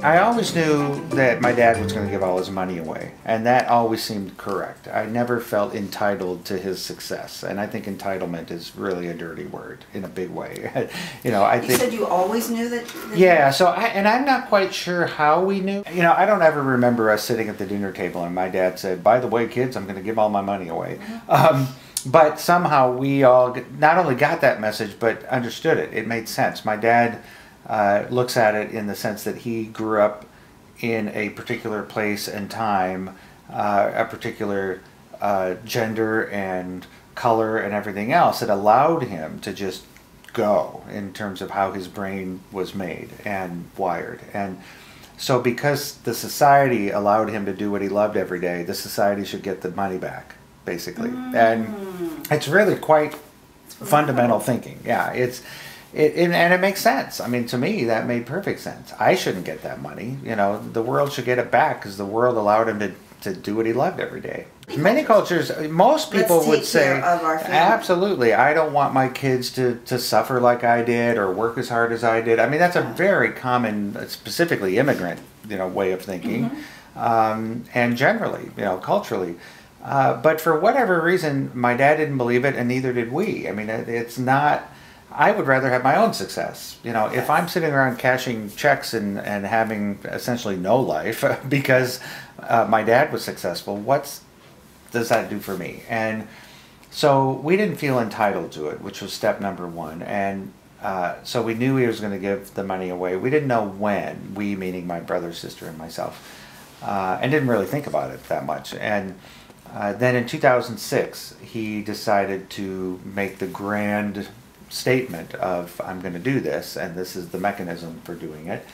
I always knew that my dad was going to give all his money away, and that always seemed correct. I never felt entitled to his success, and I think entitlement is really a dirty word in a big way. I think. You said you always knew that. Yeah, I'm not quite sure how we knew. I don't ever remember us sitting at the dinner table and my dad said, "By the way, kids, I'm going to give all my money away." But somehow we all not only got that message, but understood it. It made sense. My dad looks at it in the sense that he grew up in a particular place and time, a particular gender and color and everything else that allowed him to just go in terms of how his brain was made and wired. And so because the society allowed him to do what he loved every day, the society should get the money back, basically. And it's really quite fundamental thinking. Yeah, and it makes sense. I mean, to me, that made perfect sense. I shouldn't get that money. The world should get it back because the world allowed him to do what he loved every day. Many cultures, most people would say, absolutely, I don't want my kids to suffer like I did or work as hard as I did. I mean, that's a very common, specifically immigrant, way of thinking, and generally, culturally. But for whatever reason, my dad didn't believe it, and neither did we. I mean, it's not. I would rather have my own success. If I'm sitting around cashing checks and having essentially no life because my dad was successful, what does that do for me? And so we didn't feel entitled to it, which was step number one. And so we knew he was going to give the money away. We didn't know when, we meaning my brother, sister, and myself, and didn't really think about it that much. And then in 2006, he decided to make the grand statement of, I'm going to do this, and this is the mechanism for doing it.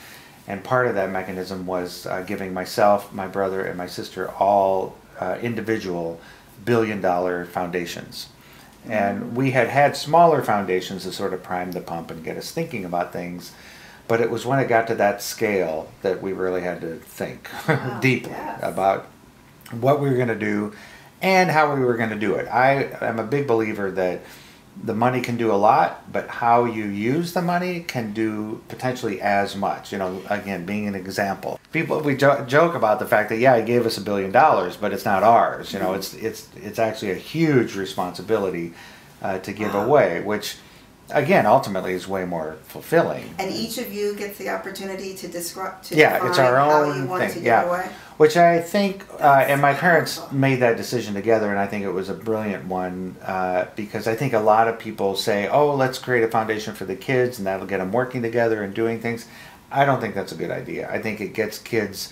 And part of that mechanism was giving myself, my brother, and my sister all individual billion-dollar foundations. And we had smaller foundations to sort of prime the pump and get us thinking about things, but it was when it got to that scale that we really had to think deeply about what we were going to do and how we were going to do it. I am a big believer that the money can do a lot, but how you use the money can do potentially as much. Again, being an example. We joke about the fact that, he gave us $1 billion, but it's not ours. It's actually a huge responsibility to give away, which, again, ultimately is way more fulfilling. And each of you gets the opportunity to define it's our own how you want thing. to give away. Which I think, and my parents made that decision together, and I think it was a brilliant one because I think a lot of people say, oh, let's create a foundation for the kids and that'll get them working together and doing things. I don't think that's a good idea. I think it gets kids,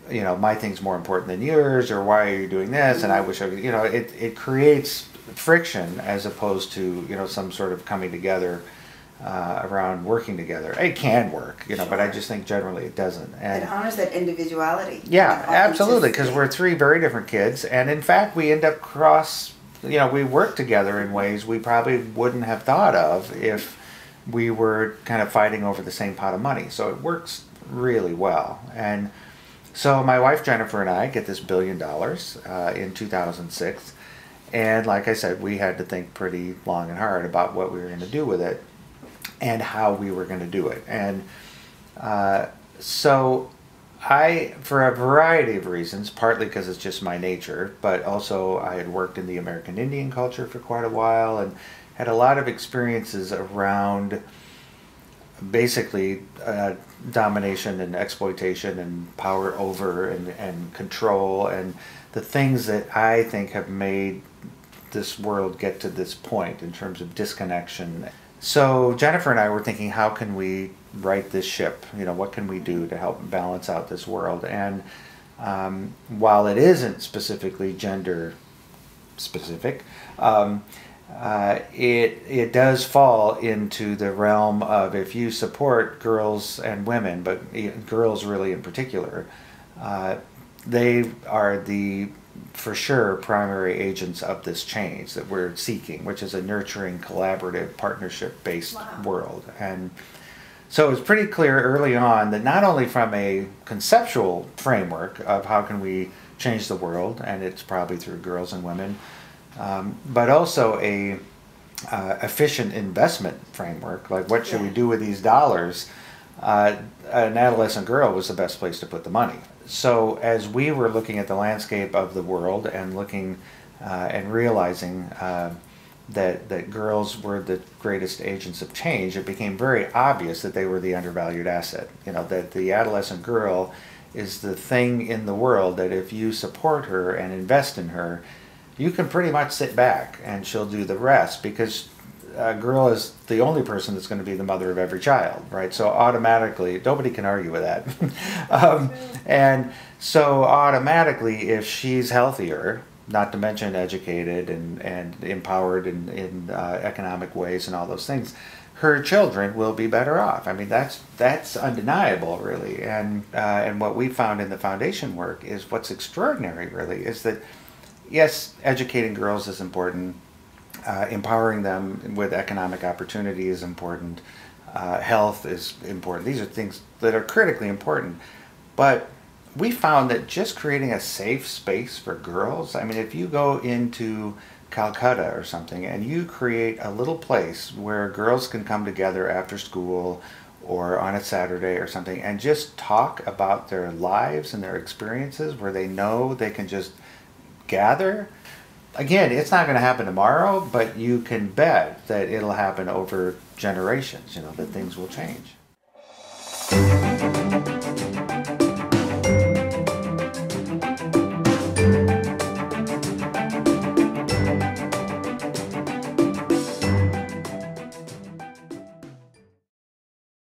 my thing's more important than yours, or why are you doing this, and I wish I could, it creates friction as opposed to, some sort of coming together around working together. It can work, but I just think generally it doesn't. And it honors that individuality. Yeah, absolutely, because we're three very different kids, and in fact we end up we work together in ways we probably wouldn't have thought of if we were kind of fighting over the same pot of money. So it works really well. And so my wife Jennifer and I get this $1 billion in 2006, and like I said, we had to think pretty long and hard about what we were going to do with it and how we were going to do it. And so for a variety of reasons, partly because it's just my nature, but also I had worked in the American Indian culture for quite a while and had a lot of experiences around basically domination and exploitation and power over and control and the things that I think have made this world get to this point in terms of disconnection. So Jennifer and I were thinking, how can we right this ship? What can we do to help balance out this world? And while it isn't specifically gender specific, it does fall into the realm of, if you support girls and women, but girls really in particular, they are the, for sure, primary agents of this change that we're seeking, which is a nurturing, collaborative, partnership-based world. And so it was pretty clear early on that not only from a conceptual framework of how can we change the world, and it's probably through girls and women, but also a efficient investment framework, like what should we do with these dollars, an adolescent girl was the best place to put the money. So as we were looking at the landscape of the world and looking and realizing that girls were the greatest agents of change, it became very obvious that they were the undervalued asset. You know, that the adolescent girl is the thing in the world that if you support her and invest in her, you can pretty much sit back and she'll do the rest, because a girl is the only person that's going to be the mother of every child, right? So automatically, nobody can argue with that. And so automatically, if she's healthier, not to mention educated and empowered in economic ways and all those things, her children will be better off. I mean, that's undeniable, really. And what we found in the foundation work is what's extraordinary, really, is that, yes, educating girls is important. Empowering them with economic opportunity is important. Health is important. These are things that are critically important. But we found that just creating a safe space for girls, I mean, if you go into Calcutta or something and you create a little place where girls can come together after school or on a Saturday or something and just talk about their lives and their experiences, where they know they can just gather. Again, it's not going to happen tomorrow, but you can bet that it'll happen over generations, you know, that things will change.